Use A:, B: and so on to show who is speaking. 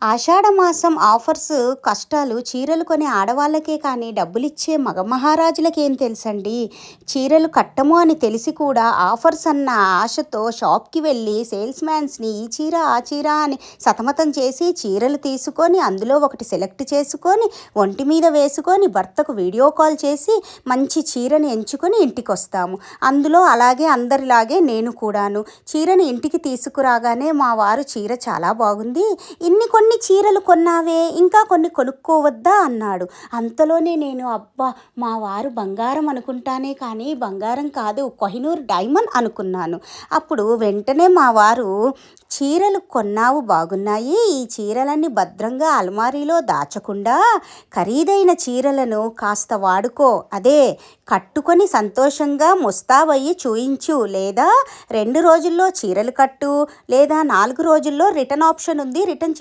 A: ఆషాఢమాసం offers కష్టాలు చీరలు కొనే ఆడవాళ్ళకే కానీ డబ్బులిచ్చే మగ మహారాజులకేం తెలుసండి. చీరలు కట్టము అని తెలిసి కూడా ఆఫర్స్ అన్న ఆశతో షాప్కి వెళ్ళి సేల్స్ మ్యాన్స్ని ఈ చీర ఆ చీర అని సతమతం చేసి చీరలు తీసుకొని అందులో ఒకటి సెలెక్ట్ చేసుకొని ఒంటి మీద వేసుకొని భర్తకు వీడియో కాల్ చేసి మంచి చీరని ఎంచుకొని ఇంటికి వస్తాము. అందులో అలాగే అందరిలాగే నేను కూడాను చీరని ఇంటికి తీసుకురాగానే మా వారు చీర చాలా బాగుంది, కొన్ని చీరలు కొన్నావే ఇంకా కొన్ని కొనుక్కోవద్దా అన్నాడు. అంతలోనే నేను అబ్బా మా వారు బంగారం అనుకుంటానే కానీ బంగారం కాదు కోహినూర్ డైమండ్ అనుకున్నాను. అప్పుడు వెంటనే మా వారు చీరలు కొన్నావు బాగున్నాయి, ఈ చీరలన్నీ భద్రంగా అల్మారీలో దాచకుండా ఖరీదైన చీరలను కాస్త వాడుకో, అదే కట్టుకొని సంతోషంగా ముస్తాబయ్యి చూయించు, లేదా 2 రోజుల్లో చీరలు కట్టు, లేదా 4 రోజుల్లో రిటర్న్ ఆప్షన్ ఉంది రిటర్న్